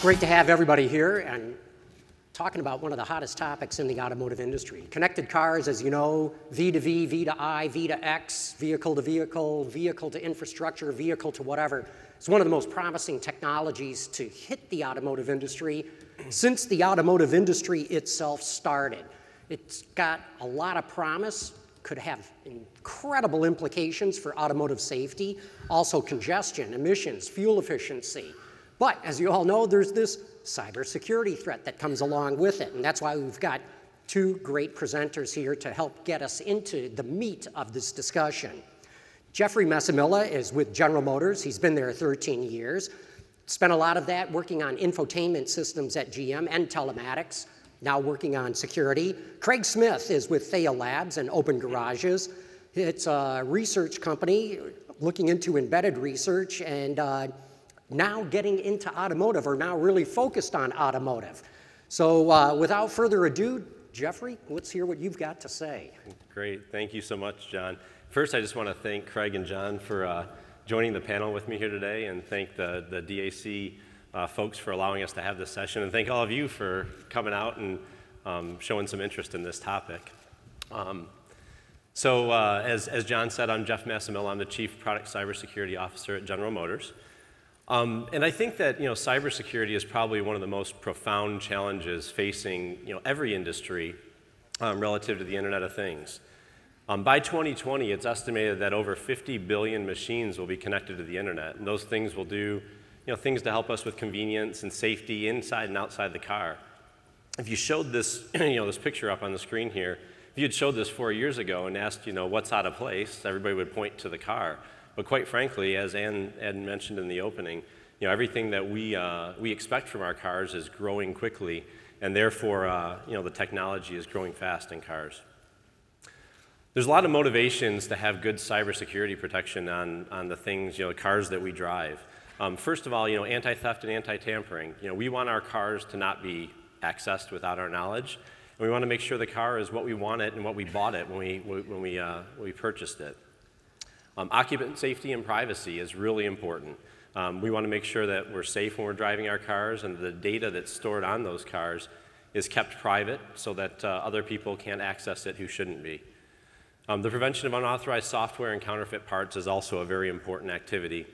Great to have everybody here and talking about one of the hottest topics in the automotive industry. Connected cars, as you know, V to V, V to I, V to X, vehicle to vehicle, vehicle to infrastructure, vehicle to whatever. It's one of the most promising technologies to hit the automotive industry since the automotive industry itself started. It's got a lot of promise, could have incredible implications for automotive safety, also congestion, emissions, fuel efficiency. But as you all know, there's this cybersecurity threat that comes along with it, and that's why we've got two great presenters here to help get us into the meat of this discussion. Jeffrey Messamilla is with General Motors. He's been there 13 years. Spent a lot of that working on infotainment systems at GM and telematics, now working on security. Craig Smith is with Thea Labs and Open Garages. It's a research company looking into embedded research and now getting into automotive, or now really focused on automotive. So without further ado, Jeffrey, let's hear what you've got to say. Great, thank you so much, John. First, I just want to thank Craig and John for joining the panel with me here today, and thank the DAC folks for allowing us to have this session, and thank all of you for coming out and showing some interest in this topic. As John said, I'm Jeff Messamilla. I'm the Chief Product Cybersecurity Officer at General Motors. And I think that cybersecurity is probably one of the most profound challenges facing every industry relative to the Internet of Things. By 2020, it's estimated that over 50 billion machines will be connected to the Internet, and those things will do things to help us with convenience and safety inside and outside the car. If you showed this this picture up on the screen here, if you had showed this 4 years ago and asked what's out of place, everybody would point to the car. But quite frankly, as Ann mentioned in the opening, everything that we expect from our cars is growing quickly, and therefore, the technology is growing fast in cars. There's a lot of motivations to have good cybersecurity protection on the things, cars that we drive. First of all, anti-theft and anti-tampering. We want our cars to not be accessed without our knowledge, and we want to make sure the car is what we want it and what we bought it when we purchased it. Occupant safety and privacy is really important. We want to make sure that we're safe when we're driving our cars, and the data that's stored on those cars is kept private so that other people can't access it who shouldn't be. The prevention of unauthorized software and counterfeit parts is also a very important activity.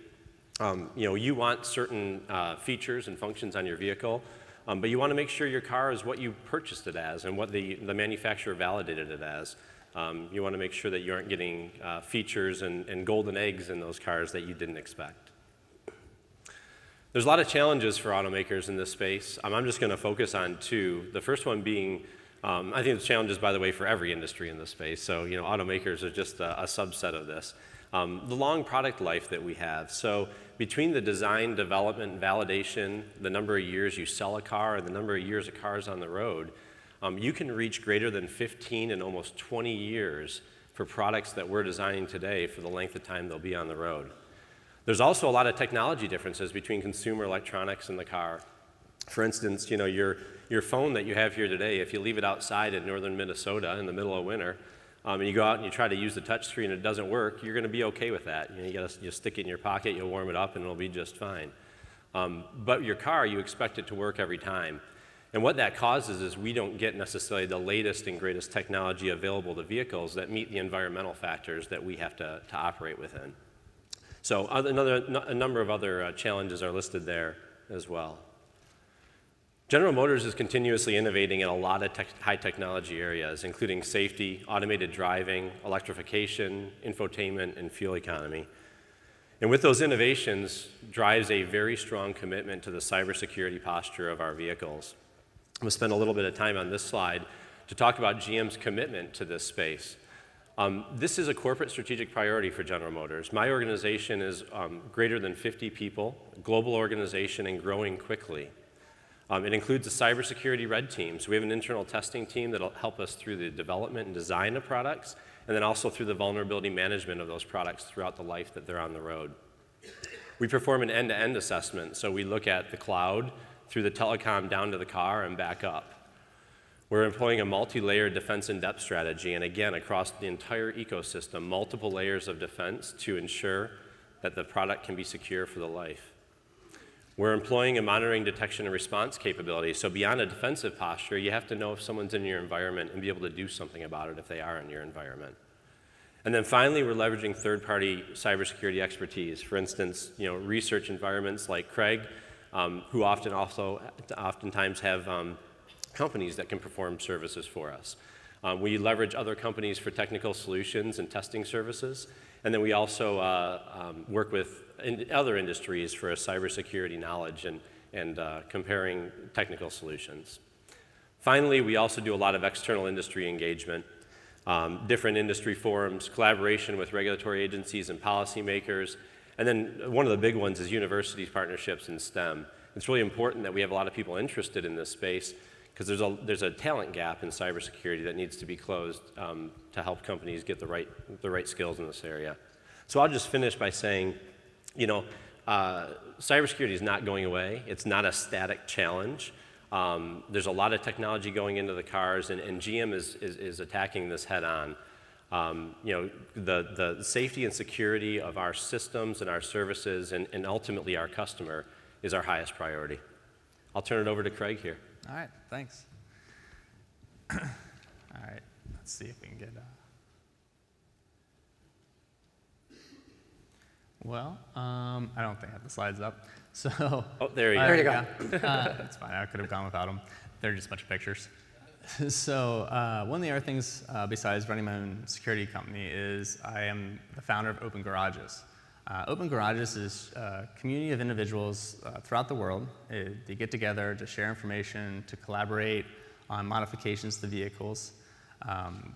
You want certain features and functions on your vehicle, but you want to make sure your car is what you purchased it as and what the manufacturer validated it as. You want to make sure that you aren't getting features and golden eggs in those cars that you didn't expect. There's a lot of challenges for automakers in this space. I'm just going to focus on two. The first one being, I think the challenges, by the way, for every industry in this space. So, automakers are just a subset of this. The long product life that we have. So between the design, development, and validation, the number of years you sell a car, and the number of years a car is on the road, you can reach greater than 15 and almost 20 years for products that we're designing today for the length of time they'll be on the road. There's also a lot of technology differences between consumer electronics and the car. For instance, your phone that you have here today, if you leave it outside in northern Minnesota in the middle of winter, and you go out and you try to use the touch screen and it doesn't work, you're going to be okay with that. You stick it in your pocket, you'll warm it up, and it'll be just fine. But your car, you expect it to work every time. And what that causes is we don't get necessarily the latest and greatest technology available to vehicles that meet the environmental factors that we have to operate within. So a number of other challenges are listed there as well. General Motors is continuously innovating in a lot of high technology areas, including safety, automated driving, electrification, infotainment, and fuel economy. And with those innovations drives a very strong commitment to the cybersecurity posture of our vehicles. I'm going to spend a little bit of time on this slide to talk about GM's commitment to this space. This is a corporate strategic priority for General Motors. My organization is greater than 50 people, a global organization, and growing quickly. It includes a cybersecurity red team. So we have an internal testing team that will help us through the development and design of products, and then also through the vulnerability management of those products throughout the life that they're on the road. We perform an end-to-end assessment. So we look at the cloud through the telecom down to the car and back up. We're employing a multi-layered defense in-depth strategy, and again, across the entire ecosystem, multiple layers of defense to ensure that the product can be secure for the life. We're employing a monitoring, detection, and response capability. So beyond a defensive posture, you have to know if someone's in your environment and be able to do something about it if they are in your environment. And then finally, we're leveraging third-party cybersecurity expertise. For instance, research environments like Craig, who oftentimes have companies that can perform services for us. We leverage other companies for technical solutions and testing services. And then we also work with other industries for a cybersecurity knowledge and comparing technical solutions. Finally, we also do a lot of external industry engagement, different industry forums, collaboration with regulatory agencies and policymakers. And then one of the big ones is university partnerships in STEM. It's really important that we have a lot of people interested in this space because there's a talent gap in cybersecurity that needs to be closed to help companies get the right skills in this area. So I'll just finish by saying, cybersecurity is not going away. It's not a static challenge. There's a lot of technology going into the cars, and GM is attacking this head on. The safety and security of our systems and our services and ultimately our customer is our highest priority. I'll turn it over to Craig here. All right, thanks. All right, let's see if we can get... Well, I don't think I have the slides up. So, oh, there you go. There you go. That's fine. I could have gone without them. They're just a bunch of pictures. So one of the other things besides running my own security company is I am the founder of Open Garages. Open Garages is a community of individuals throughout the world. They get together to share information, to collaborate on modifications to vehicles.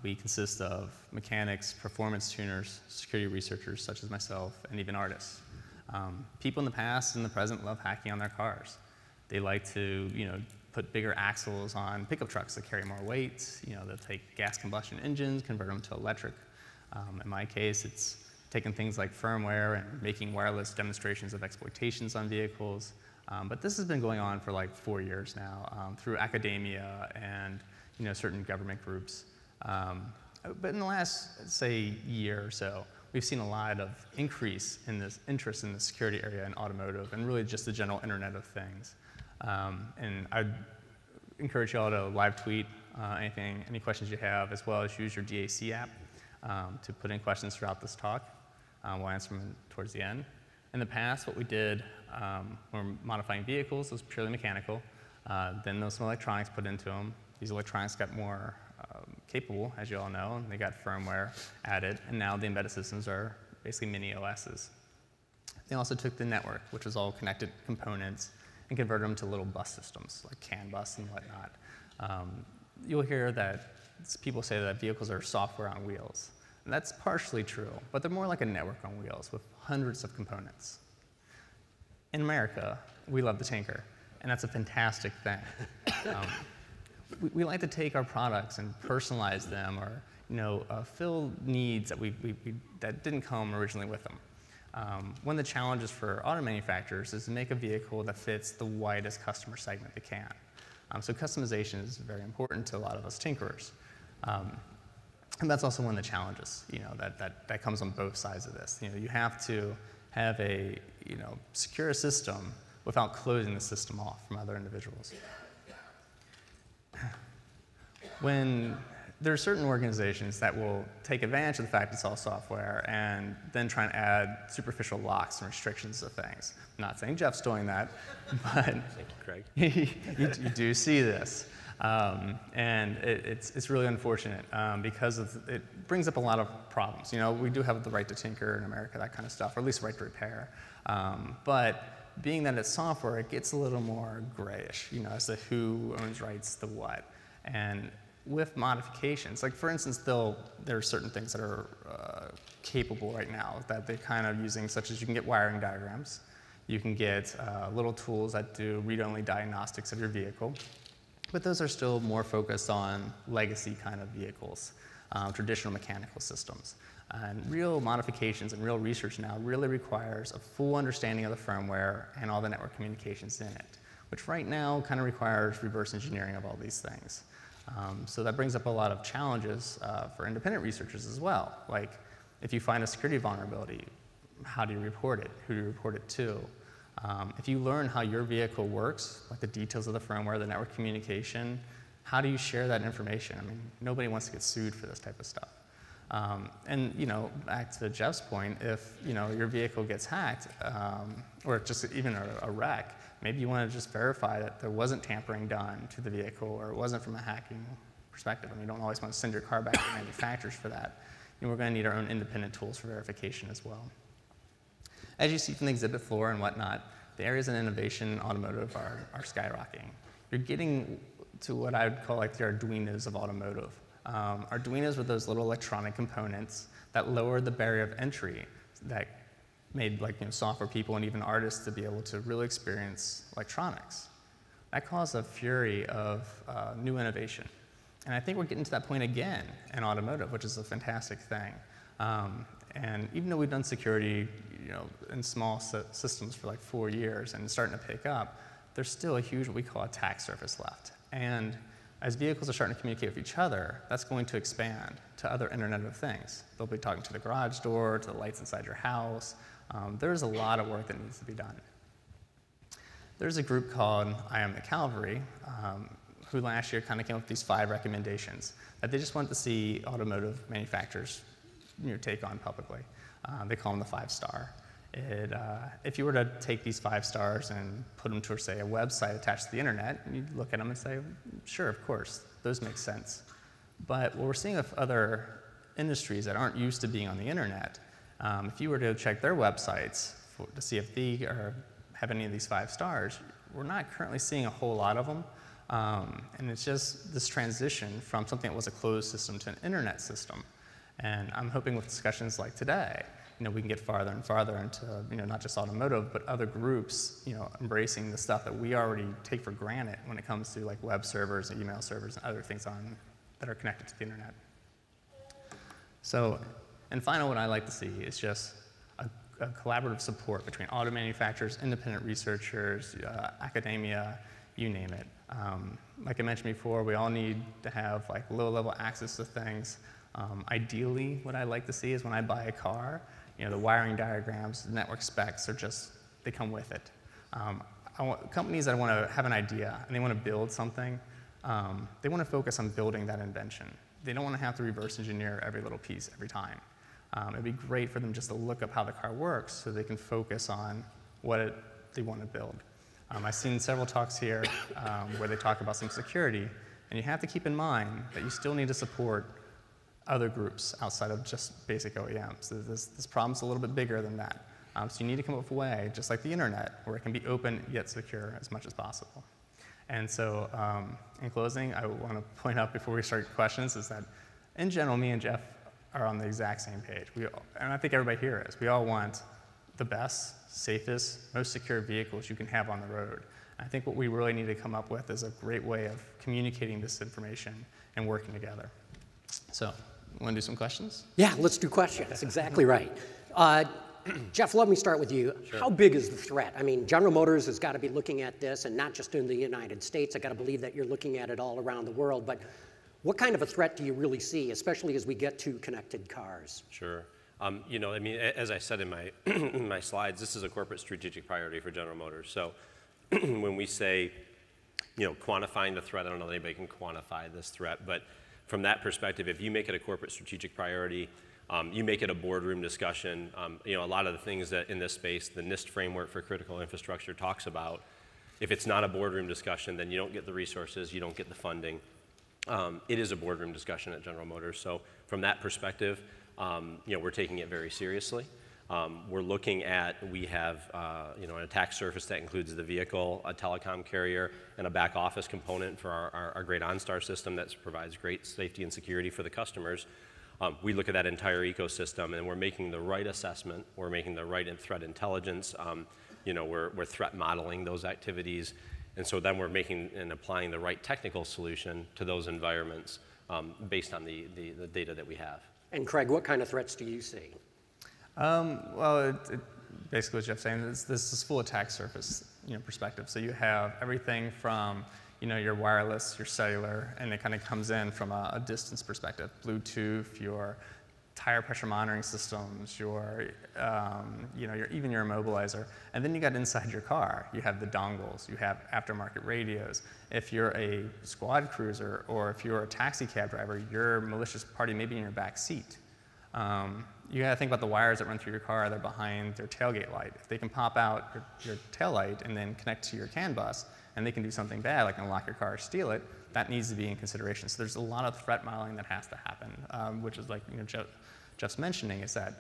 We consist of mechanics, performance tuners, security researchers such as myself, and even artists. People in the past and the present love hacking on their cars. They like to, put bigger axles on pickup trucks that carry more weight. They'll take gas combustion engines, convert them to electric. In my case, it's taking things like firmware and making wireless demonstrations of exploitations on vehicles. But this has been going on for like 4 years now through academia and certain government groups. But in the last, say, year or so, we've seen a lot of increase in this interest in the security area in automotive and really just the general Internet of Things. And I'd encourage you all to live tweet any questions you have, as well as use your DAC app to put in questions throughout this talk. We'll answer them towards the end. In the past, what we did when we're modifying vehicles was purely mechanical. Then there's some electronics put into them. These electronics got more capable, as you all know, and they got firmware added, and now the embedded systems are basically mini OSs. They also took the network, which was all connected components, and converted them to little bus systems, like CAN bus and whatnot. You'll hear that people say that vehicles are software on wheels. And that's partially true, but they're more like a network on wheels with hundreds of components. In America, we love to tinker, and that's a fantastic thing. We like to take our products and personalize them or fill needs that, that didn't come originally with them. One of the challenges for auto manufacturers is to make a vehicle that fits the widest customer segment they can. So customization is very important to a lot of us tinkerers. And that's also one of the challenges that comes on both sides of this. You have to have a secure system without closing the system off from other individuals. When there are certain organizations that will take advantage of the fact it's all software and then try and add superficial locks and restrictions to things. I'm not saying Jeff's doing that, but Thank you, Craig. you do see this. And it's really unfortunate because it brings up a lot of problems. We do have the right to tinker in America, that kind of stuff, or at least the right to repair. But being that it's software, it gets a little more grayish, as to who owns rights to what. And with modifications, like for instance, there are certain things that are capable right now that they're kind of using, such as you can get wiring diagrams. You can get little tools that do read-only diagnostics of your vehicle. But those are still more focused on legacy kind of vehicles, traditional mechanical systems. And real modifications and real research now really requires a full understanding of the firmware and all the network communications in it, which right now kind of requires reverse engineering of all these things. So that brings up a lot of challenges for independent researchers as well. Like if you find a security vulnerability, how do you report it? Who do you report it to? If you learn how your vehicle works, like the details of the firmware, the network communication, how do you share that information? I mean, nobody wants to get sued for this type of stuff. And back to Jeff's point, if your vehicle gets hacked, or just even a wreck, maybe you want to just verify that there wasn't tampering done to the vehicle, or it wasn't from a hacking perspective. I mean, you don't always want to send your car back to manufacturers for that. We're going to need our own independent tools for verification as well. As you see from the exhibit floor and whatnot, the areas of innovation in automotive are skyrocketing. You're getting to what I would call like the Arduinos of automotive. Arduinos were those little electronic components that lowered the barrier of entry that made software people and even artists to be able to really experience electronics. That caused a fury of new innovation. And I think we're getting to that point again in automotive, which is a fantastic thing. And even though we've done security in small systems for like 4 years and it's starting to pick up, there's still a huge, what we call, attack surface left. And as vehicles are starting to communicate with each other, that's going to expand to other Internet of Things. They'll be talking to the garage door, to the lights inside your house. There's a lot of work that needs to be done. There's a group called Am the Calvary, who last year kind of came up with these 5 recommendations that they just wanted to see automotive manufacturers take on publicly. They call them the 5-star. If you were to take these 5 stars and put them to, say, a website attached to the internet, you'd look at them and say, sure, of course, those make sense. But what we're seeing with other industries that aren't used to being on the internet, if you were to check their websites to see if they have any of these 5 stars, we're not currently seeing a whole lot of them. And it's just this transition from something that was a closed system to an internet system. And I'm hoping with discussions like today, we can get farther and farther into, not just automotive, but other groups, embracing the stuff that we already take for granted when it comes to like web servers and email servers and other things that are connected to the internet. So, and finally, what I like to see is just a collaborative support between auto manufacturers, independent researchers, academia, you name it. Like I mentioned before, we all need to have like low-level access to things. Ideally, what I like to see is when I buy a car, the wiring diagrams, the network specs they come with it. I want companies that want to have an idea and they want to build something, they want to focus on building that invention. They don't want to have to reverse engineer every little piece every time. It'd be great for them just to look up how the car works so they can focus on what they want to build. I've seen several talks here where they talk about some security, and you have to keep in mind that you still need to support other groups outside of just basic OEMs. This problem's a little bit bigger than that. So you need to come up with a way, just like the internet, where it can be open yet secure as much as possible. And so in closing, I want to point out before we start questions is that in general, me and Jeff are on the exact same page. And I think everybody here is. We all want the best, safest, most secure vehicles you can have on the road. I think what we really need to come up with is a great way of communicating this information and working together. So, want to do some questions? Yeah, let's do questions. That's exactly right. Jeff, let me start with you. Sure. How big is the threat? I mean, General Motors has got to be looking at this, and not just in the United States. I got to believe that you're looking at it all around the world. But what kind of a threat do you really see, especially as we get to connected cars? Sure. I mean, as I said in my in my slides, this is a corporate strategic priority for General Motors. So when we say, quantifying the threat, I don't know that anybody can quantify this threat, but from that perspective, if you make it a corporate strategic priority, you make it a boardroom discussion. A lot of the things that in this space, the NIST framework for critical infrastructure talks about, if it's not a boardroom discussion, then you don't get the resources, you don't get the funding. It is a boardroom discussion at General Motors. So from that perspective, we're taking it very seriously. We're looking at, we have an attack surface that includes the vehicle, a telecom carrier, and a back office component for our great OnStar system that provides great safety and security for the customers. We look at that entire ecosystem, and we're making the right assessment. We're making the right threat intelligence. We're threat modeling those activities. And so then we're making and applying the right technical solution to those environments based on the data that we have. And Craig, what kind of threats do you see? Well, basically what Jeff's saying is this is full attack surface perspective. So you have everything from your wireless, your cellular, and it kind of comes in from a distance perspective. Bluetooth, your tire pressure monitoring systems, even your immobilizer, and then you got inside your car. You have the dongles, you have aftermarket radios. If you're a squad cruiser or if you're a taxi cab driver, your malicious party may be in your back seat. You got to think about the wires that run through your car. They're behind their tailgate light. If they can pop out your tail light and then connect to your CAN bus, and they can do something bad, like unlock your car or steal it, that needs to be in consideration. So there's a lot of threat modeling that has to happen, which is like Jeff's mentioning, is that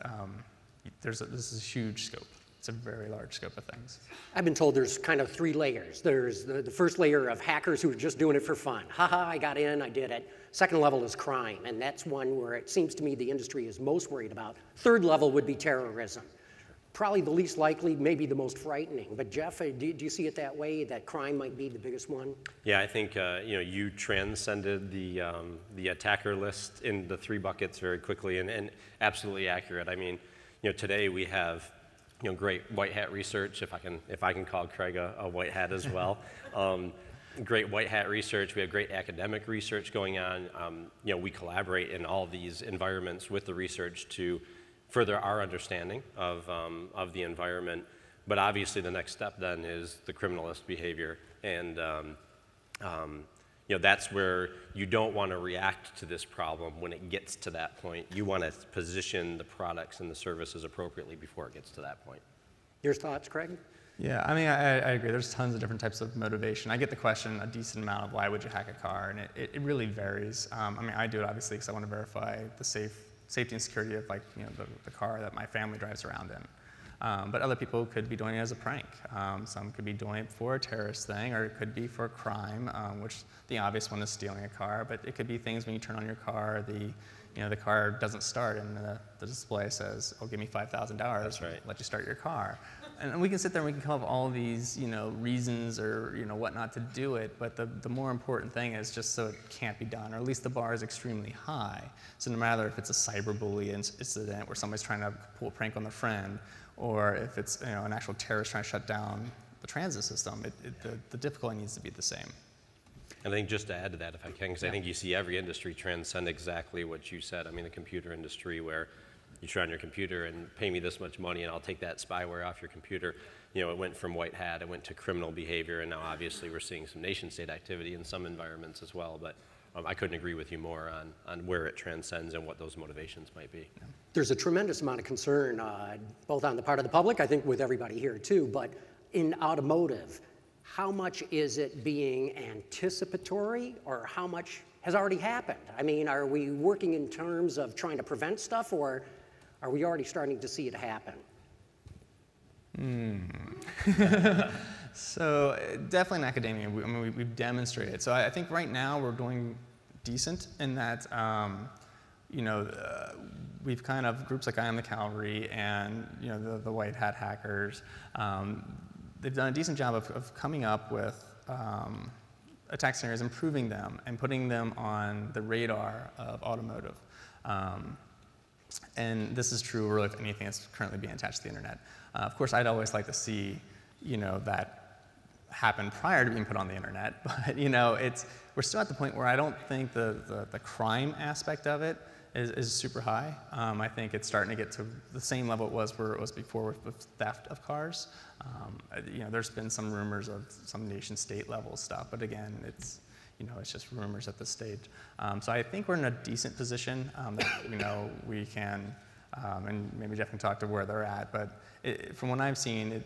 this is a huge scope. It's a very large scope of things. I've been told there's kind of 3 layers. There's the first layer of hackers who are just doing it for fun. Haha, I got in, I did it. Second level is crime, and that's one where it seems to me the industry is most worried about. Third level would be terrorism. Probably the least likely, maybe the most frightening. But Jeff, do you see it that way, that crime might be the biggest one? Yeah, I think you transcended the attacker list into 3 buckets very quickly, and absolutely accurate. I mean, today we have great white hat research, if I can call Craig a white hat as well. Great white hat research. We have great academic research going on. We collaborate in all these environments with the research to further our understanding of the environment. But obviously the next step then is the criminalist behavior. And that's where you don't want to react to this problem when it gets to that point. You want to position the products and the services appropriately before it gets to that point. Your thoughts, Craig? Yeah, I mean, I agree. There's tons of different types of motivation. I get the question a decent amount of why would you hack a car, and it really varies. I mean, I do it obviously because I want to verify the safety and security of the car that my family drives around in. But other people could be doing it as a prank. Some could be doing it for a terrorist thing, or it could be for a crime, which the obvious one is stealing a car. But it could be things when you turn on your car, the car doesn't start, and the display says, "Oh, give me $5,000. That's right. Let you start your car." And we can sit there and we can come up with all these, reasons or whatnot to do it. But the more important thing is just so it can't be done, or at least the bar is extremely high. So no matter if it's a cyberbully incident where somebody's trying to pull a prank on their friend, or if it's an actual terrorist trying to shut down the transit system, the difficulty needs to be the same. And I think just to add to that, if I can, because I think you see every industry transcend exactly what you said. I mean, the computer industry, where you turn on your computer and pay me this much money and I'll take that spyware off your computer. It went from white hat, it went to criminal behavior, and now obviously we're seeing some nation state activity in some environments as well. But I couldn't agree with you more on where it transcends and what those motivations might be. There's a tremendous amount of concern, both on the part of the public, I think with everybody here too, but in automotive. How much is it being anticipatory, or how much has already happened? I mean, are we working in terms of trying to prevent stuff, or are we already starting to see it happen? So definitely in academia, we've demonstrated. So I think right now we're doing decent in that, we've kind of, groups like Am the Calvary and the white hat hackers, they've done a decent job of coming up with attack scenarios, improving them, and putting them on the radar of automotive. And this is true really of anything that's currently being attached to the internet. Of course, I'd always like to see, that happen prior to being put on the internet. But we're still at the point where I don't think the crime aspect of it is super high. I think it's starting to get to the same level it was where it was before with theft of cars. There's been some rumors of some nation-state level stuff, but again, it's just rumors at this stage. So I think we're in a decent position that we can, and maybe Jeff can talk to where they're at. But from what I've seen,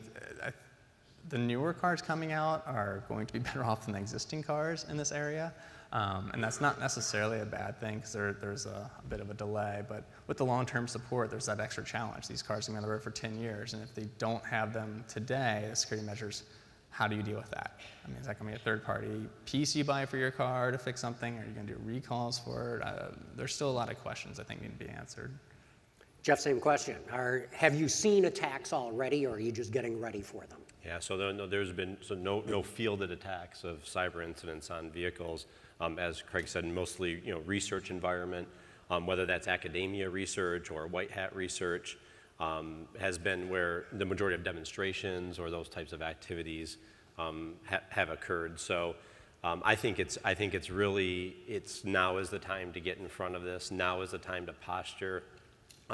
the newer cars coming out are going to be better off than the existing cars in this area. And that's not necessarily a bad thing, because there's a bit of a delay. But with the long-term support, there's that extra challenge. These cars are going to be on the road for 10 years, and if they don't have them today, the security measures, how do you deal with that? I mean, is that going to be a third-party piece you buy for your car to fix something? Are you going to do recalls for it? There's still a lot of questions I think need to be answered. Jeff, same question. Have you seen attacks already, or are you just getting ready for them? Yeah, so there's been no fielded attacks of cyber incidents on vehicles. As Craig said, mostly research environment, whether that's academia research or white hat research, has been where the majority of demonstrations or those types of activities have occurred. So I think it's really now is the time to get in front of this. Now is the time to posture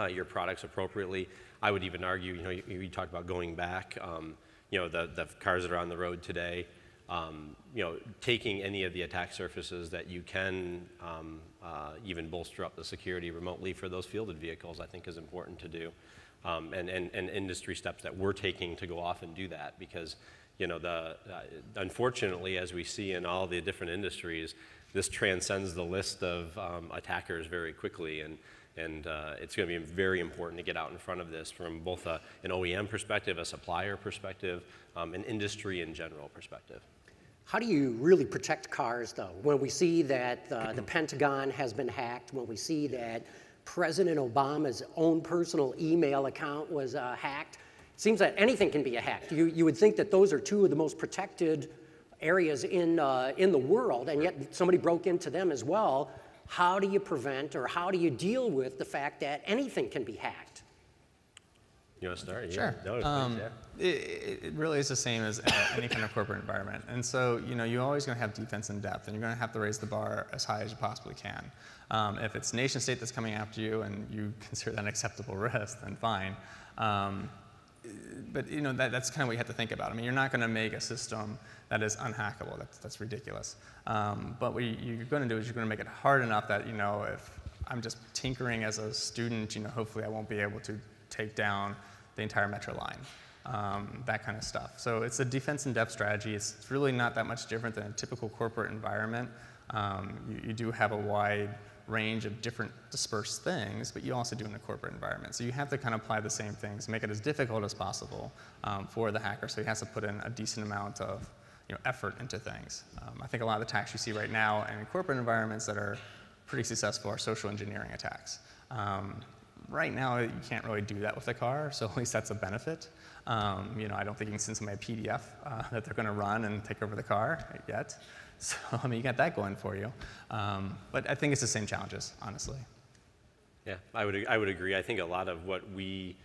your products appropriately. I would even argue, you talked about going back, the cars that are on the road today, taking any of the attack surfaces that you can even bolster up the security remotely for those fielded vehicles, I think is important to do. And industry steps that we're taking to go off and do that, because unfortunately, as we see in all the different industries, this transcends the list of attackers very quickly, and it's going to be very important to get out in front of this from both an OEM perspective, a supplier perspective, an industry in general perspective. How do you really protect cars, though? When we see that the Pentagon has been hacked, when we see that President Obama's own personal email account was hacked, it seems that anything can be hacked. You would think that those are two of the most protected areas in the world, and yet somebody broke into them as well. How do you prevent, or how do you deal with the fact that anything can be hacked? You want to start? Sure. Yeah. No, it really is the same as any kind of corporate environment. And so, you're always going to have defense in depth, and you're going to have to raise the bar as high as you possibly can. If it's nation state that's coming after you and you consider that an acceptable risk, then fine. But that's kind of what you have to think about. I mean, you're not going to make a system that is unhackable. That's ridiculous. But what you're going to do is you're going to make it hard enough that, if I'm just tinkering as a student, hopefully I won't be able to take down the entire metro line, that kind of stuff. So it's a defense in depth strategy. It's really not that much different than a typical corporate environment. You do have a wide range of different dispersed things, but you also do in a corporate environment. So you have to kind of apply the same things, make it as difficult as possible for the hacker. So he has to put in a decent amount of effort into things. I think a lot of the attacks you see right now in corporate environments that are pretty successful are social engineering attacks. Right now, you can't really do that with a car, so at least that's a benefit. I don't think you can send somebody a PDF that they're going to run and take over the car yet. So, you got that going for you. But I think it's the same challenges, honestly. Yeah, I would agree. I think a lot of what we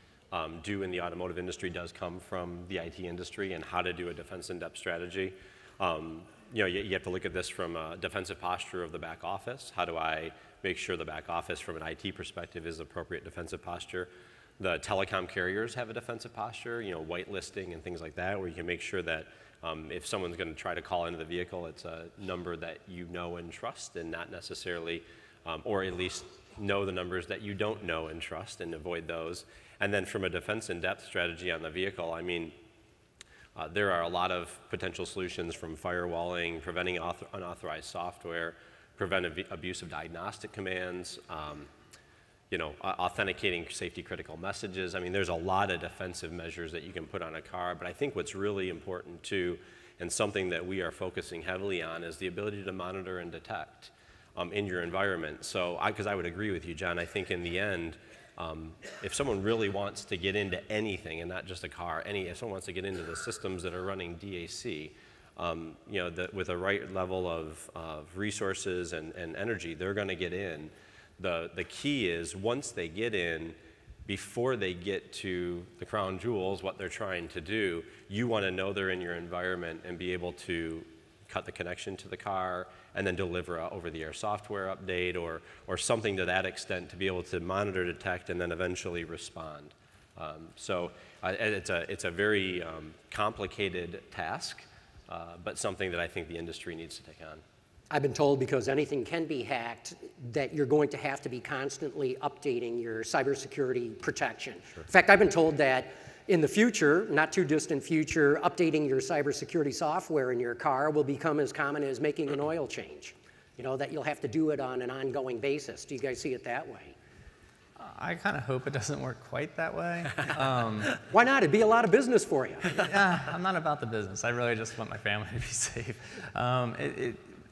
do in the automotive industry does come from the IT industry and how to do a defense in-depth strategy. You have to look at this from a defensive posture of the back office. How do I make sure the back office from an IT perspective is appropriate defensive posture? The telecom carriers have a defensive posture, whitelisting and things like that, where you can make sure that if someone's going to try to call into the vehicle, it's a number that you know and trust, and not necessarily, or at least know the numbers that you don't know and trust, and avoid those. And then from a defense in-depth strategy on the vehicle, there are a lot of potential solutions, from firewalling, preventing unauthorized software, preventive abuse of diagnostic commands, authenticating safety critical messages. There's a lot of defensive measures that you can put on a car, but I think what's really important too, and something that we are focusing heavily on, is the ability to monitor and detect in your environment. So, because I would agree with you, John, I think in the end, if someone really wants to get into anything, and not just a car, if someone wants to get into the systems that are running DAC, with the right level of resources and energy, they're going to get in. The key is, once they get in, before they get to the crown jewels, what they're trying to do, you want to know they're in your environment and be able to cut the connection to the car and then deliver a over-the-air software update or something to that extent, to be able to monitor, detect, and then eventually respond. So it's a very complicated task, but something that I think the industry needs to take on. I've been told, because anything can be hacked, that you're going to have to be constantly updating your cybersecurity protection. Sure. In fact, I've been told that in the future, not too distant future, updating your cybersecurity software in your car will become as common as making an oil change. That you'll have to do it on an ongoing basis. Do you guys see it that way? I kind of hope it doesn't work quite that way. Why not? It'd be a lot of business for you. Yeah, I'm not about the business. I really just want my family to be safe.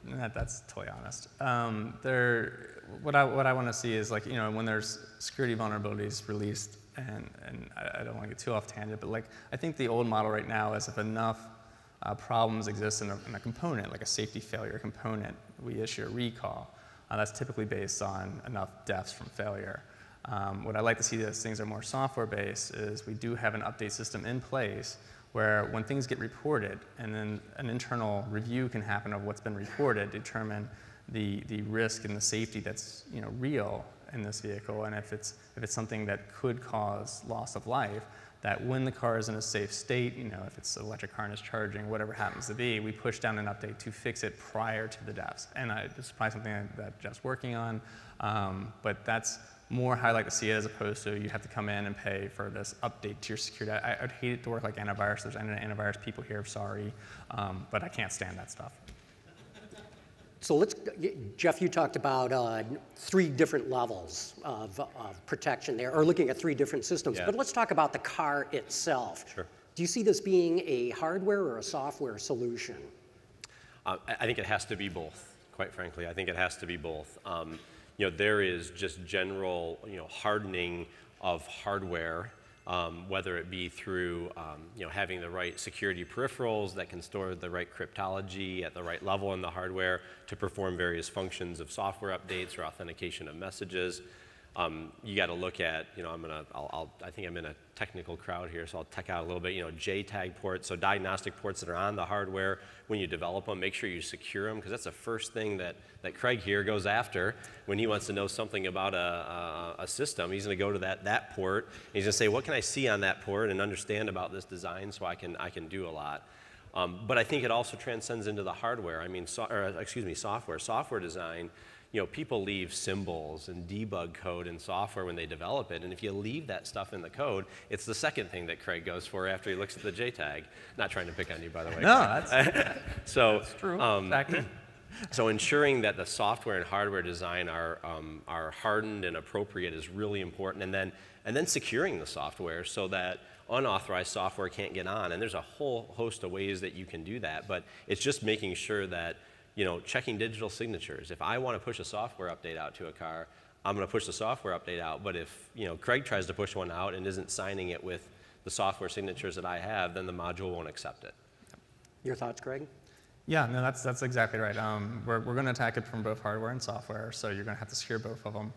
That's totally honest. What I want to see is, when there's security vulnerabilities released, and I don't want to get too off tangent, but I think the old model right now is, if enough problems exist in a component, like a safety failure component, we issue a recall. That's typically based on enough deaths from failure. What I'd like to see, as things are more software-based, is we do have an update system in place where, when things get reported, and then an internal review can happen of what's been reported, determine the risk and the safety that's real, in this vehicle, and if it's something that could cause loss of life, that when the car is in a safe state, if it's an electric harness charging, whatever happens to be, we push down an update to fix it prior to the deaths. And this is probably something that Jeff's working on, but that's more how I like to see it, as opposed to you have to come in and pay for this update to your security. I'd hate it to work like antivirus. There's antivirus people here, sorry, but I can't stand that stuff. So Jeff, you talked about 3 different levels of protection there, or looking at 3 different systems. Yeah. But let's talk about the car itself. Sure. Do you see this being a hardware or a software solution? I think it has to be both, quite frankly. I think it has to be both. There is just general, hardening of hardware, whether it be through, having the right security peripherals that can store the right cryptology at the right level in the hardware to perform various functions of software updates or authentication of messages. You got to look at, I think I'm in a technical crowd here, so I'll tech out a little bit. JTAG ports, so diagnostic ports that are on the hardware. When you develop them, make sure you secure them, because that's the first thing that Craig here goes after when he wants to know something about a system. He's going to go to that port, and he's going to say, what can I see on that port and understand about this design so I can do a lot. But I think it also transcends into the hardware. Software. Software design. People leave symbols and debug code in software when they develop it, and if you leave that stuff in the code, it's the second thing that Craig goes for after he looks at the JTAG. Not trying to pick on you, by the way. No, that's true. So ensuring that the software and hardware design are hardened and appropriate is really important, and then securing the software so that unauthorized software can't get on. And there's a whole host of ways that you can do that, but it's just making sure that checking digital signatures. If I want to push a software update out to a car, I'm going to push the software update out. But if Craig tries to push one out and isn't signing it with the software signatures that I have, then the module won't accept it. Your thoughts, Craig? Yeah, no, that's exactly right. We're going to attack it from both hardware and software, so you're going to have to secure both of them.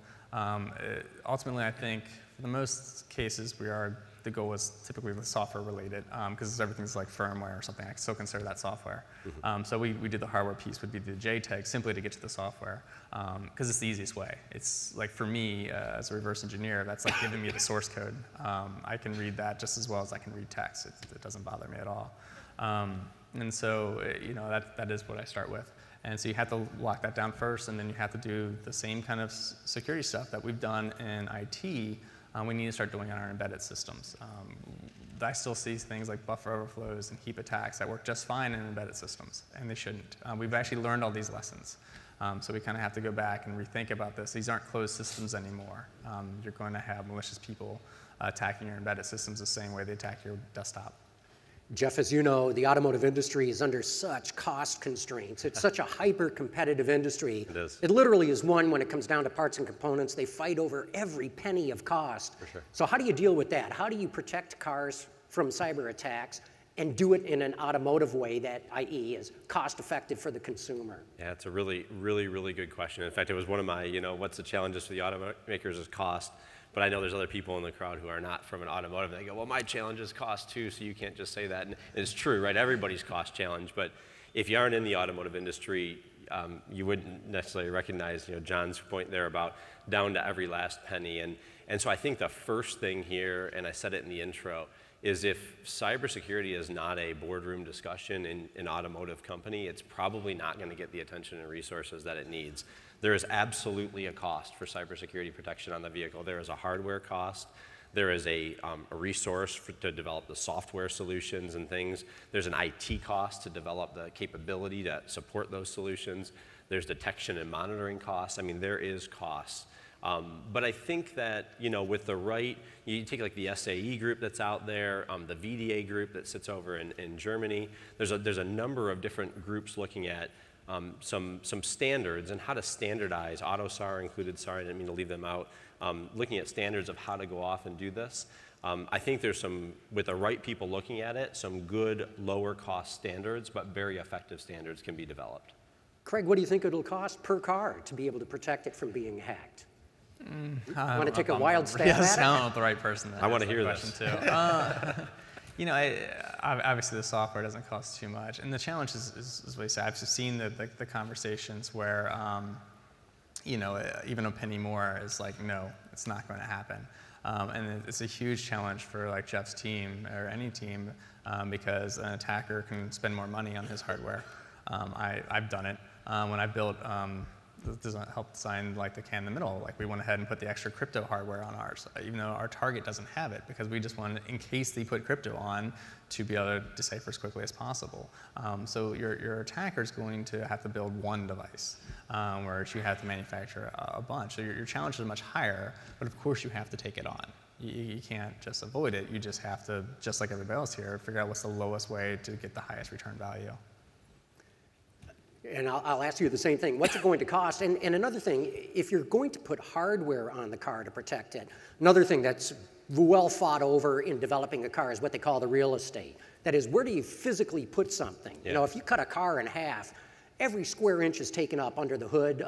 Ultimately, I think for the most cases, the goal is typically the software related, because everything's like firmware or something. I still consider that software. Mm-hmm. So we did the hardware piece, would be the JTAG, simply to get to the software, because it's the easiest way. It's like, for me, as a reverse engineer, that's like giving me the source code. I can read that just as well as I can read text. It doesn't bother me at all. And so, that is what I start with. And so you have to lock that down first, and then you have to do the same kind of security stuff that we've done in IT. We need to start doing on our embedded systems. I still see things like buffer overflows and heap attacks that work just fine in embedded systems, and they shouldn't. We've actually learned all these lessons. So we kind of have to go back and rethink about this. These aren't closed systems anymore. You're going to have malicious people attacking your embedded systems the same way they attack your desktop. Jeff, as you know, the automotive industry is under such cost constraints. It's such a hyper-competitive industry. It is. It literally is one when it comes down to parts and components. They fight over every penny of cost. For sure. So how do you deal with that? How do you protect cars from cyber attacks and do it in an automotive way that, i.e., is cost-effective for the consumer? Yeah, it's a really, really, really good question. In fact, it was one of my, what's the challenges for the automakers is cost. But I know there's other people in the crowd who are not from an automotive, and they go, well, my challenge is cost too, so you can't just say that. And it's true, right? Everybody's cost challenge. But if you aren't in the automotive industry, you wouldn't necessarily recognize John's point there about down to every last penny. And so I think the first thing here, and I said it in the intro, is if cybersecurity is not a boardroom discussion in an automotive company, it's probably not going to get the attention and resources that it needs. There is absolutely a cost for cybersecurity protection on the vehicle. There is a hardware cost. There is a resource to develop the software solutions and things. There's an IT cost to develop the capability to support those solutions. There's detection and monitoring costs. I mean, there is costs. But I think that, with the right, you take like the SAE group that's out there, the VDA group that sits over in Germany. There's a number of different groups looking at some standards and how to standardize, AutoSAR included, sorry, I didn't mean to leave them out, looking at standards of how to go off and do this. I think there's with the right people looking at it, some good lower cost standards, but very effective standards can be developed. Craig, what do you think it'll cost per car to be able to protect it from being hacked? Want to take a wild stab at it? Yes, I'm not the right person to I want to hear question this. Too. Obviously the software doesn't cost too much, and the challenge is what you said. I've seen the conversations where, you know, even a penny more is like, no, it's not going to happen. And it's a huge challenge for like Jeff's team or any team because an attacker can spend more money on his hardware. I've done it. When I built, helped design like the can in the middle, like we went ahead and put the extra crypto hardware on ours, even though our target doesn't have it, because we just wanted, in case they put crypto on, to be able to decipher as quickly as possible. So your attacker is going to have to build one device, whereas you have to manufacture a bunch. So your challenge is much higher, but of course you have to take it on. You can't just avoid it. You just have to, just like everybody else here, figure out what's the lowest way to get the highest return value. And I'll ask you the same thing. What's it going to cost? And another thing, if you're going to put hardware on the car to protect it, another thing that's well thought over in developing a car is what they call the real estate. That is, where do you physically put something? Yeah. You know, if you cut a car in half, every square inch is taken up under the hood,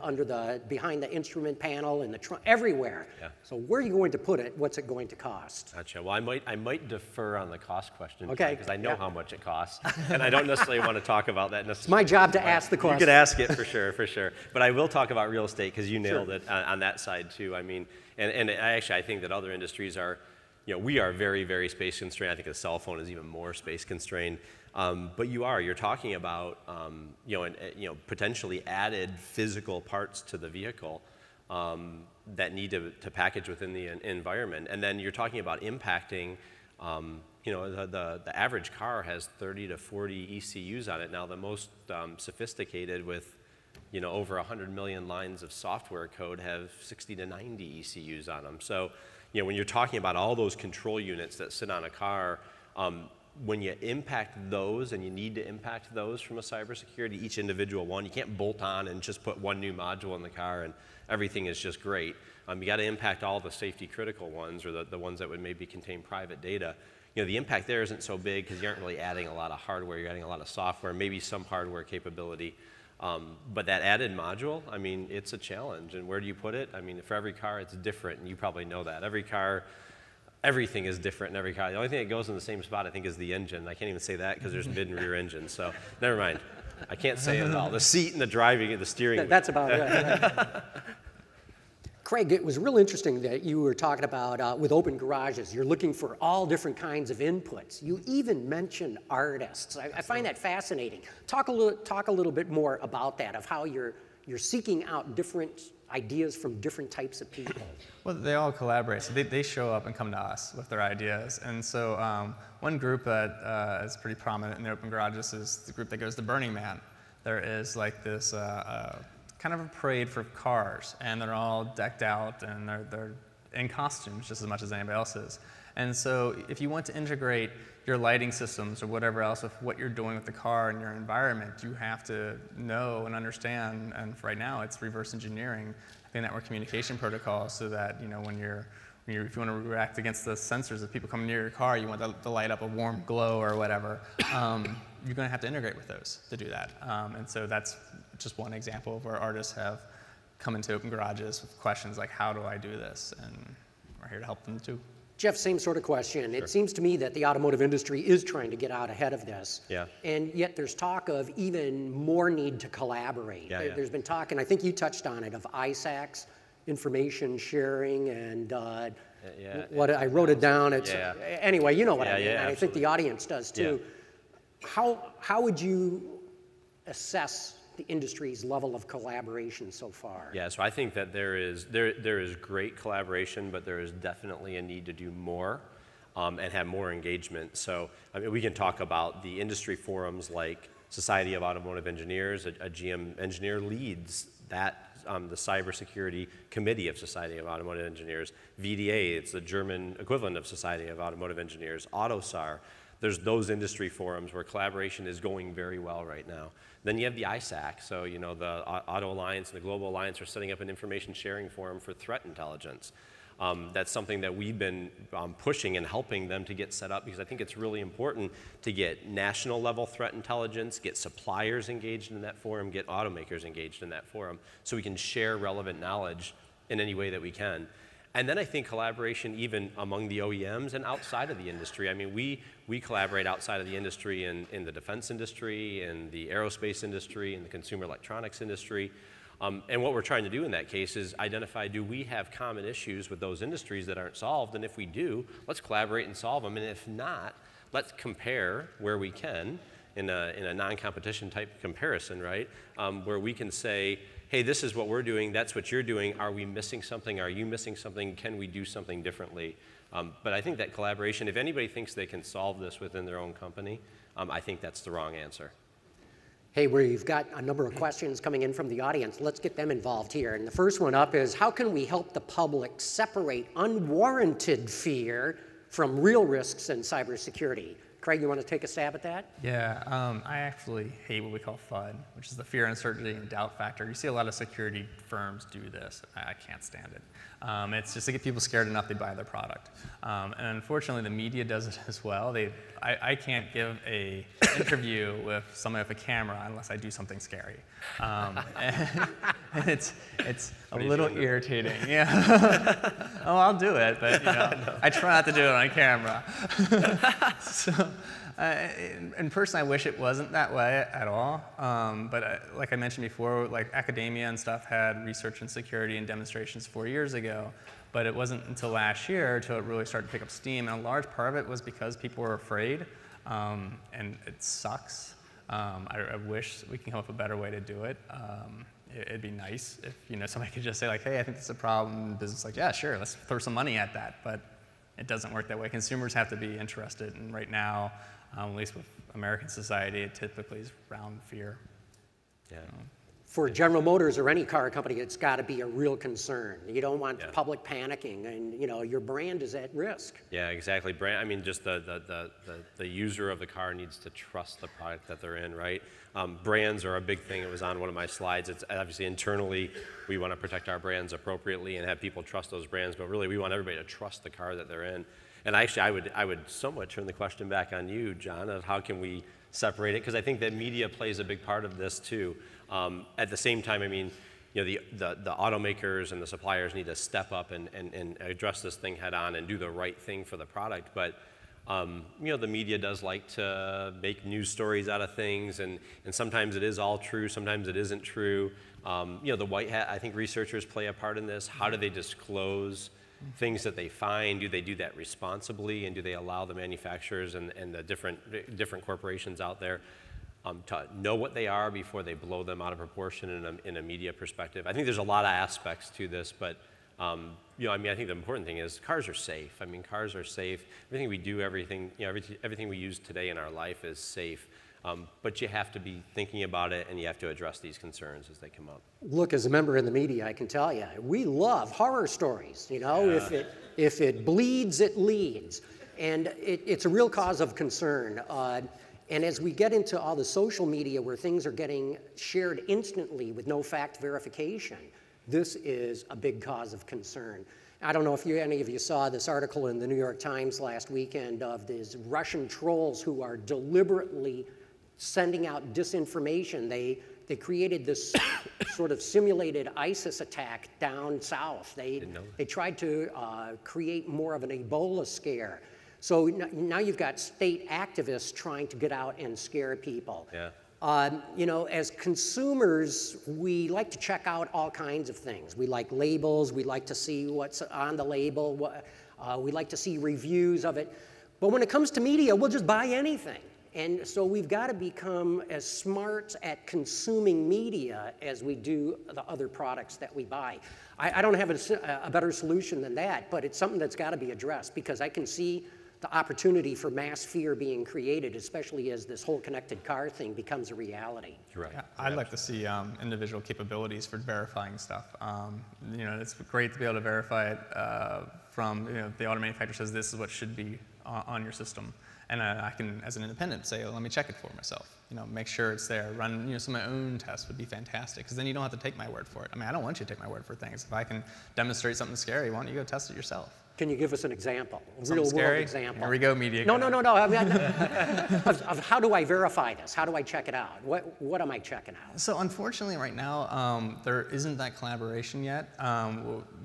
behind the instrument panel, in the trunk, everywhere. Yeah. So where are you going to put it? What's it going to cost? Gotcha. Well, I might defer on the cost question, okay, because I know how much it costs, and I don't necessarily want to talk about that necessarily. It's my job to ask the question. You could ask it for sure, for sure. But I will talk about real estate because you nailed it on that side too. I mean, and I think that other industries are, you know, we are very, very space constrained. I think the cell phone is even more space constrained. But you're talking about, potentially added physical parts to the vehicle that need to package within the environment. And then you're talking about impacting, the average car has 30 to 40 ECUs on it. Now, the most sophisticated with, over 100 million lines of software code have 60 to 90 ECUs on them. So, when you're talking about all those control units that sit on a car, when you impact those, and you need to impact those from a cybersecurity, each individual one, you can't bolt on and just put one new module in the car and everything is just great. You got to impact all the safety critical ones, or the ones that would maybe contain private data. The impact there isn't so big because you aren't really adding a lot of hardware, you're adding a lot of software, maybe some hardware capability. But that added module, I mean, it's a challenge. And where do you put it? I mean, for every car, it's different, and you probably know that. Every car, everything is different in every car. The only thing that goes in the same spot, I think, is the engine. I can't even say that because there's mid and rear engines, so never mind. I can't say it at all. The seat and the driving and the steering. That's about it. Craig, it was real interesting that you were talking about with open garages, you're looking for all different kinds of inputs. You even mentioned artists. I find that fascinating. Talk a little bit more about that, of how you're seeking out different ideas from different types of people. Well, they all collaborate. So they show up and come to us with their ideas. And so one group that is pretty prominent in the open garages is the group that goes to Burning Man. There is like this kind of a parade for cars, and they're all decked out, and they're in costumes just as much as anybody else is. And so if you want to integrate your lighting systems or whatever else with what you're doing with the car and your environment, you have to know and understand, and right now it's reverse engineering the network communication protocol, so that if you want to react against the sensors of people coming near your car, you want to light up a warm glow or whatever, you're going to have to integrate with those to do that. And so that's just one example of where artists have come into open garages with questions like, how do I do this? And we're here to help them too. Jeff, same sort of question. Sure. It seems to me that the automotive industry is trying to get out ahead of this. Yeah. And yet there's talk of even more need to collaborate. Yeah, There's been talk, and I think you touched on it, of ISACs, information sharing, and what I wrote it down. It's anyway, you know what I mean. And I think the audience does too. Yeah. How would you assess the industry's level of collaboration so far? Yeah, so I think that there is great collaboration, but there is definitely a need to do more and have more engagement. So I mean, we can talk about the industry forums like Society of Automotive Engineers. A GM engineer leads that. The Cybersecurity Committee of Society of Automotive Engineers. VDA, it's the German equivalent of Society of Automotive Engineers. AutoSAR. There's those industry forums where collaboration is going very well right now. Then you have the ISAC, so the Auto Alliance and the Global Alliance are setting up an information sharing forum for threat intelligence. That's something that we've been pushing and helping them to get set up, because I think it's really important to get national level threat intelligence, get suppliers engaged in that forum, get automakers engaged in that forum, so we can share relevant knowledge in any way that we can. And then I think collaboration even among the OEMs and outside of the industry. I mean, we collaborate outside of the industry in the defense industry, in the aerospace industry, in the consumer electronics industry. And what we're trying to do in that case is identify, do we have common issues with those industries that aren't solved? And if we do, let's collaborate and solve them. And if not, let's compare where we can in a non-competition type comparison, right? Where we can say, hey, this is what we're doing, that's what you're doing. Are we missing something? Are you missing something? Can we do something differently? But I think that collaboration, if anybody thinks they can solve this within their own company, I think that's the wrong answer. Hey, we've got a number of questions coming in from the audience. Let's get them involved here. And the first one up is, how can we help the public separate unwarranted fear from real risks in cybersecurity? Craig, you want to take a stab at that? Yeah, I actually hate what we call FUD, which is the fear, uncertainty, and doubt factor. You see a lot of security firms do this. I can't stand it. It's just to get people scared enough they buy their product. And unfortunately, the media does it as well. I can't give an interview with someone with a camera unless I do something scary. And it's a little irritating. Yeah. Oh, I'll do it, but you know, I try not to do it on camera. So, and personally, I wish it wasn't that way at all. But like I mentioned before, like academia and stuff had research in security and demonstrations 4 years ago. But it wasn't until last year until it really started to pick up steam. And a large part of it was because people were afraid. And it sucks. I wish we can come up with a better way to do it. It'd be nice if somebody could just say like, hey, I think this is a problem. And the business is like, yeah, sure, let's throw some money at that. But it doesn't work that way. Consumers have to be interested. And right now, at least with American society, it typically is around fear. Yeah. For General Motors or any car company, it's got to be a real concern. You don't want the public panicking, and your brand is at risk. Yeah, exactly. Brand. I mean, just the user of the car needs to trust the product that they're in, right? Brands are a big thing. It was on one of my slides. It's obviously internally we want to protect our brands appropriately and have people trust those brands, but really we want everybody to trust the car that they're in. And actually, I would somewhat turn the question back on you, John, of how can we separate it? Because I think that media plays a big part of this too. At the same time, I mean, the automakers and the suppliers need to step up and address this thing head on and do the right thing for the product. But the media does like to make news stories out of things, and sometimes it is all true, sometimes it isn't true. The white hat, I think researchers play a part in this. How do they disclose things that they find? Do they do that responsibly, and do they allow the manufacturers and the different corporations out there to know what they are before they blow them out of proportion in a media perspective? I think there's a lot of aspects to this, but I think the important thing is cars are safe. I mean, cars are safe. Everything we do, everything we use today in our life is safe. But you have to be thinking about it, and you have to address these concerns as they come up. Look, as a member in the media, I can tell you, we love horror stories. If it bleeds, it leads. And it's a real cause of concern. And as we get into all the social media where things are getting shared instantly with no fact verification, this is a big cause of concern. I don't know if any of you saw this article in the New York Times last weekend of these Russian trolls who are deliberately sending out disinformation. They created this sort of simulated ISIS attack down south. They tried to create more of an Ebola scare. So now you've got state activists trying to get out and scare people. Yeah. As consumers, we like to check out all kinds of things. We like labels. We like to see what's on the label. We like to see reviews of it. But when it comes to media, we'll just buy anything. And so we've got to become as smart at consuming media as we do the other products that we buy. I don't have a better solution than that, but it's something that's got to be addressed, because I can see the opportunity for mass fear being created, especially as this whole connected car thing becomes a reality. You're right. Yeah, I'd like to see individual capabilities for verifying stuff. It's great to be able to verify it from, the auto manufacturer says this is what should be on your system. And I can, as an independent, say, well, let me check it for myself. Make sure it's there. Run, some of my own tests would be fantastic, because then you don't have to take my word for it. I mean, I don't want you to take my word for things. If I can demonstrate something scary, why don't you go test it yourself? Can you give us an example, a real-world example? Here we go, media. No. I mean, of how do I verify this? How do I check it out? What am I checking out? So unfortunately, right now, there isn't that collaboration yet.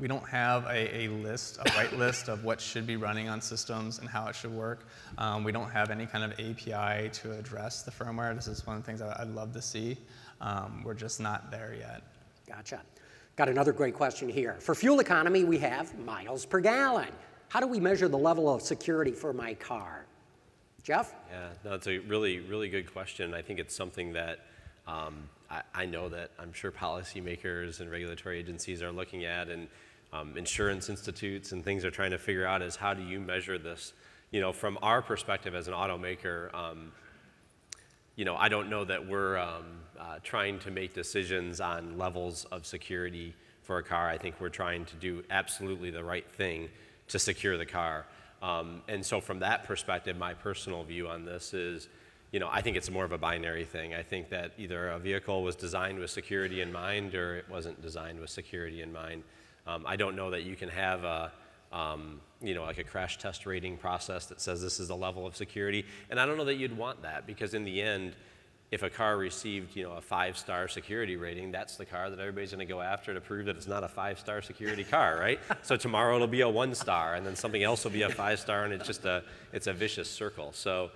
We don't have a white list of what should be running on systems and how it should work. We don't have any kind of API to address the firmware. This is one of the things I'd love to see. We're just not there yet. Gotcha. Got another great question here. For fuel economy, we have miles per gallon. How do we measure the level of security for my car? Jeff? Yeah, no, it's a really, really good question. I think it's something that I know that I'm sure policymakers and regulatory agencies are looking at, and insurance institutes and things are trying to figure out is how do you measure this? You know, from our perspective as an automaker, you know, I don't know that we're trying to make decisions on levels of security for a car. I think we're trying to do absolutely the right thing to secure the car. And so from that perspective, my personal view on this is, you know, I think it's more of a binary thing. I think that either a vehicle was designed with security in mind or it wasn't designed with security in mind. I don't know that you can have a, you know, like a crash test rating process that says this is a level of security. And I don't know that you'd want that, because in the end, if a car received, you know, a 5-star security rating, that's the car that everybody's going to go after to prove that it's not a 5-star security car, right? So tomorrow it'll be a 1-star, and then something else will be a 5-star, and it's just it's a vicious circle. So,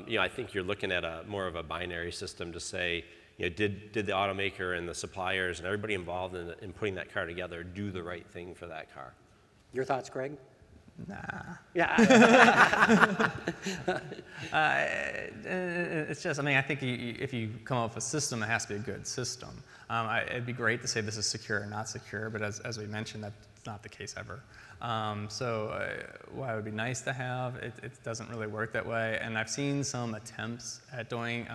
you know, I think you're looking at more of a binary system to say, you know, did the automaker and the suppliers and everybody involved in putting that car together do the right thing for that car? Your thoughts, Greg? Nah. Yeah. It's just, I mean, I think if you come up with a system, it has to be a good system. It'd be great to say this is secure or not secure, but as we mentioned, that's not the case ever. While it would be nice to have, it doesn't really work that way. And I've seen some attempts at doing,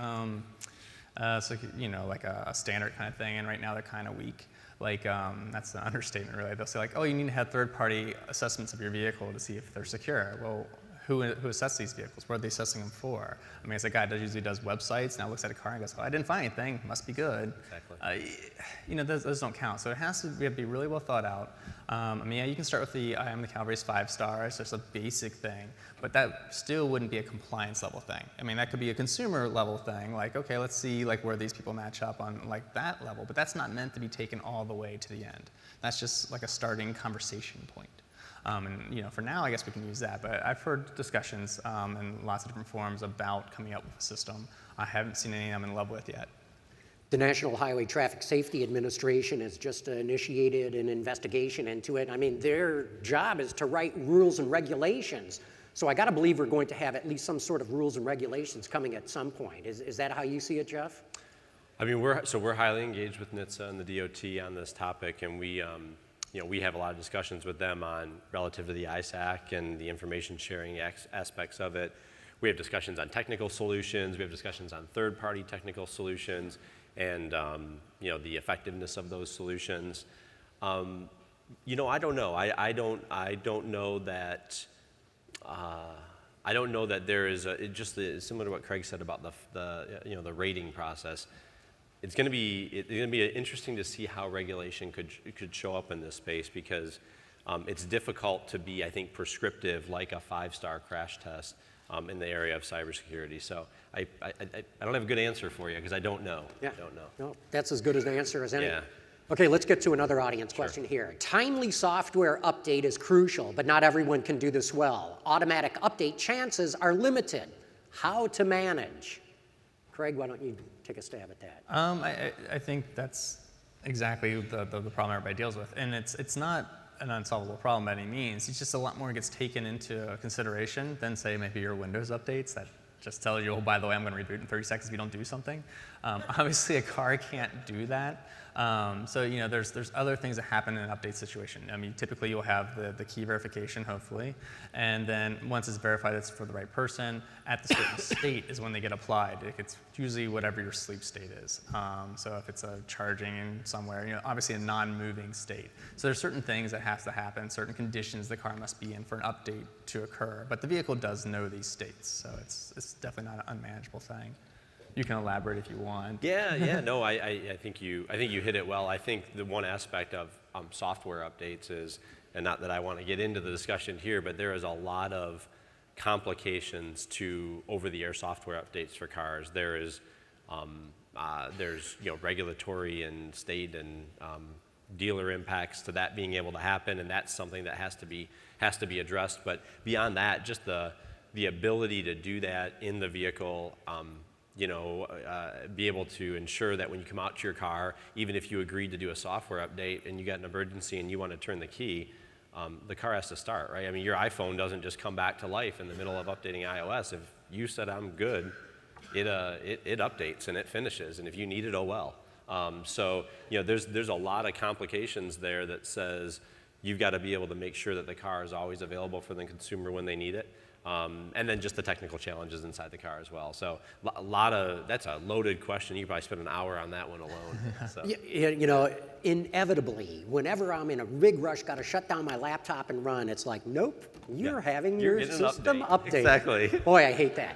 so, you know, like a standard kind of thing, and right now they're kind of weak. Like, that's the understatement, really. They'll say, like, oh, you need to have third-party assessments of your vehicle to see if they're secure. Well, who assesses these vehicles? What are they assessing them for? I mean, it's a guy that usually does websites, now looks at a car and goes, oh, I didn't find anything, must be good. Exactly. You know, those don't count. So it has to be really well thought out. I mean, yeah, you can start with the Am the Calvary's 5 stars, just a basic thing, but that still wouldn't be a compliance level thing. I mean, that could be a consumer level thing, like, okay, let's see like where these people match up on like that level, but that's not meant to be taken all the way to the end. That's just like a starting conversation point. And you know, for now, I guess we can use that. But I've heard discussions in lots of different forums about coming up with a system. I haven't seen any I'm in love with yet. The National Highway Traffic Safety Administration has just initiated an investigation into it. I mean, their job is to write rules and regulations. So I got to believe we're going to have at least some sort of rules and regulations coming at some point. Is that how you see it, Jeff? I mean, we're highly engaged with NHTSA and the DOT on this topic, and we you know, we have a lot of discussions with them on relative to the ISAC and the information sharing aspects of it. We have discussions on technical solutions. We have discussions on third-party technical solutions, and you know, the effectiveness of those solutions. You know, I don't know. I don't know that. I don't know that there is similar to what Craig said about you know, the rating process. It's going to be interesting to see how regulation could show up in this space, because it's difficult to be, I think, prescriptive like a 5-star crash test in the area of cybersecurity. So I don't have a good answer for you, because I don't know. Yeah. I don't know. No, that's as good an answer as any. Yeah. Okay, let's get to another audience question here. Timely software update is crucial, but not everyone can do this well. Automatic update chances are limited. How to manage? Craig, why don't you take a stab at that? I think that's exactly the problem everybody deals with. And it's not an unsolvable problem by any means. It's just a lot more gets taken into consideration than, say, maybe your Windows updates that just tell you, oh, by the way, I'm going to reboot in 30 seconds if you don't do something. Obviously, a car can't do that. So, you know, there's other things that happen in an update situation. I mean, typically you'll have the key verification, hopefully, and then once it's verified it's for the right person, at the certain state is when they get applied. It's usually whatever your sleep state is. So if it's a charging in somewhere, you know, obviously a non-moving state. So there's certain things that have to happen, certain conditions the car must be in for an update to occur. But the vehicle does know these states, so it's definitely not an unmanageable thing. You can elaborate if you want. Yeah, no, I think you hit it well. I think the one aspect of software updates is, and not that I want to get into the discussion here, but there is a lot of complications to over-the-air software updates for cars. There's you know, regulatory and state and dealer impacts to that being able to happen, and that's something that has to be addressed. But beyond that, just the ability to do that in the vehicle. be able to ensure that when you come out to your car, even if you agreed to do a software update and you got an emergency and you want to turn the key, the car has to start, right? I mean, your iPhone doesn't just come back to life in the middle of updating iOS. If you said I'm good, it updates and it finishes, and if you need it, oh well. So there's a lot of complications there that says you've got to be able to make sure that the car is always available for the consumer when they need it. And then just the technical challenges inside the car as well. So that's a loaded question. You probably spend an hour on that one alone. So. Inevitably, whenever I'm in a big rush, got to shut down my laptop and run, it's like, nope, you're having your system update. Exactly. Boy, I hate that.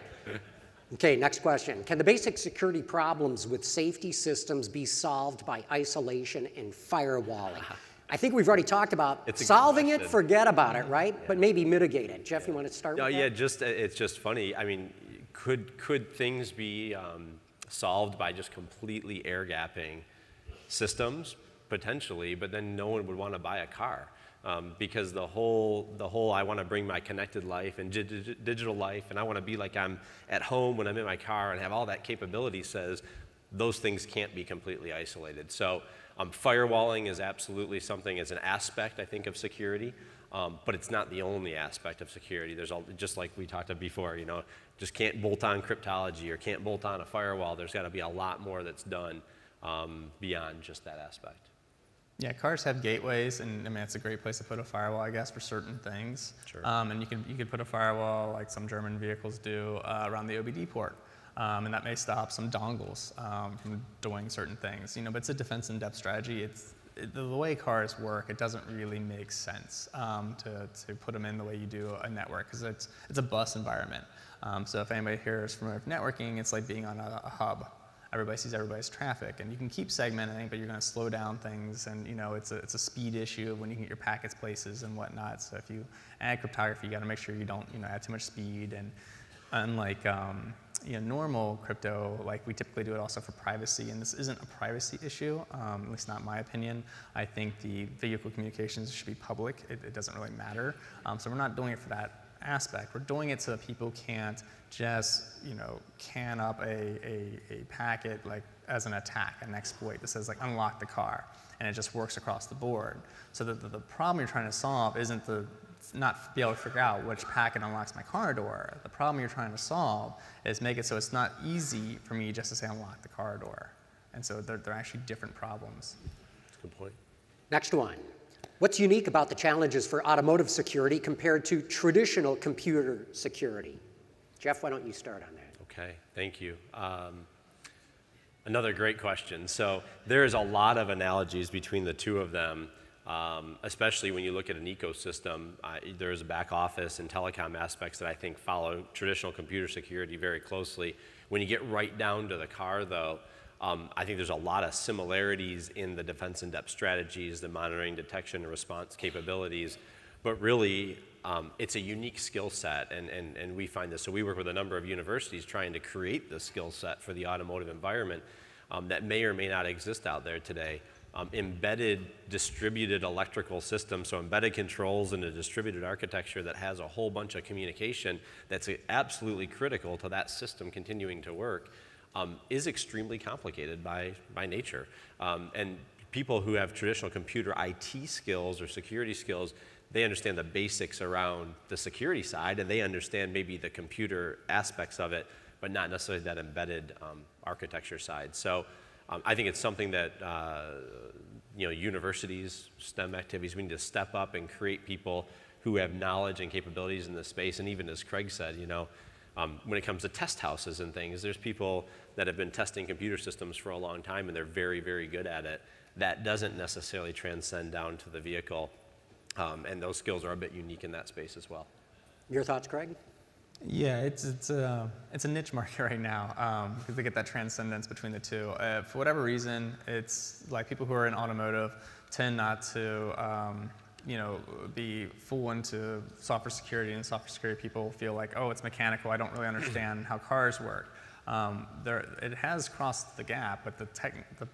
Okay, next question. Can the basic security problems with safety systems be solved by isolation and firewalling? I think we've already talked about solving it, forget about it, right? Yeah. But maybe mitigate it. Jeff, you want to start with that? It's just funny. I mean, could things be solved by just completely air gapping systems? Potentially, but then no one would want to buy a car. Because the whole I want to bring my connected life and digital life, and I want to be like I'm at home when I'm in my car and have all that capability, says those things can't be completely isolated. So firewalling is absolutely something, as an aspect, I think, of security, but it's not the only aspect of security. There's just like we talked about before, just can't bolt on cryptology or can't bolt on a firewall. There's got to be a lot more that's done beyond just that aspect. Yeah, cars have gateways, and I mean, it's a great place to put a firewall, I guess, for certain things. Sure. And you could put a firewall, like some German vehicles do, around the OBD port. And that may stop some dongles from doing certain things. But it's a defense in depth strategy. The way cars work, it doesn't really make sense to put them in the way you do a network, because it's a bus environment. So if anybody here is familiar with networking, it's like being on a hub. Everybody sees everybody's traffic, and you can keep segmenting, but you're going to slow down things, and it's a speed issue of when you can get your packets places and whatnot. So if you add cryptography, you got to make sure you don't add too much speed. And unlike normal crypto, like we typically do it also for privacy, and this isn't a privacy issue, at least not in my opinion. I think the vehicle communications should be public. It doesn't really matter. So we're not doing it for that aspect. We're doing it so that people can't just can up a packet like as an attack, an exploit that says like unlock the car, and it just works across the board. So that the problem you're trying to solve isn't not be able to figure out which packet unlocks my car door. The problem you're trying to solve is make it so it's not easy for me just to say unlock the car door. And so they're actually different problems. That's a good point. Next one. What's unique about the challenges for automotive security compared to traditional computer security? Jeff, why don't you start on that? Okay, thank you. Another great question. So there's a lot of analogies between the two of them, especially when you look at an ecosystem. There's a back office and telecom aspects that I think follow traditional computer security very closely. When you get right down to the car, though, I think there's a lot of similarities in the defense in-depth strategies, the monitoring, detection, and response capabilities, but really it's a unique skill set, and we find this. So we work with a number of universities trying to create the skill set for the automotive environment that may or may not exist out there today. Embedded distributed electrical systems, so embedded controls in a distributed architecture that has a whole bunch of communication that's absolutely critical to that system continuing to work. Is extremely complicated by nature. And people who have traditional computer IT skills or security skills, they understand the basics around the security side, and they understand maybe the computer aspects of it, but not necessarily that embedded architecture side. So I think it's something that universities, STEM activities, we need to step up and create people who have knowledge and capabilities in this space. And even as Craig said, when it comes to test houses and things, there's people that have been testing computer systems for a long time, and they're very, very good at it. That doesn't necessarily transcend down to the vehicle, and those skills are a bit unique in that space as well. Your thoughts, Craig? Yeah, it's a niche market right now because they get that transcendence between the two. For whatever reason, it's like people who are in automotive tend not to be full into software security, and software security people feel like, oh, it's mechanical, I don't really understand how cars work. It has crossed the gap, but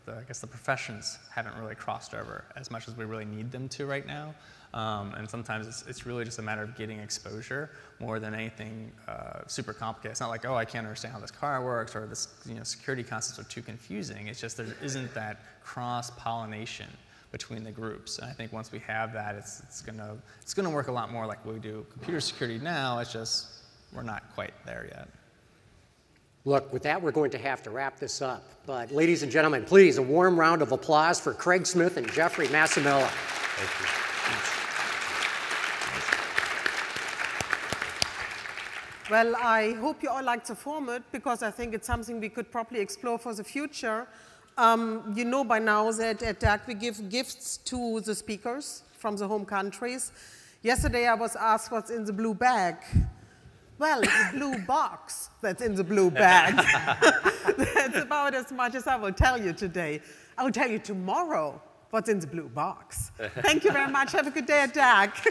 I guess the professions haven't really crossed over as much as we really need them to right now. And sometimes it's really just a matter of getting exposure more than anything super complicated. It's not like, oh, I can't understand how this car works, or this security concepts are too confusing. It's just there isn't that cross-pollination between the groups. And I think once we have that, it's gonna work a lot more like we do computer security now. It's just we're not quite there yet. Look, with that, we're going to have to wrap this up. But ladies and gentlemen, please, a warm round of applause for Craig Smith and Jeffrey Massimilla. Thank you. Well, I hope you all liked the format, because I think it's something we could probably explore for the future. You know by now that at DAC we give gifts to the speakers from the home countries. Yesterday I was asked what's in the blue bag. Well, it's a blue box that's in the blue bag. That's about as much as I will tell you today. I will tell you tomorrow what's in the blue box. Thank you very much. Have a good day at DAC.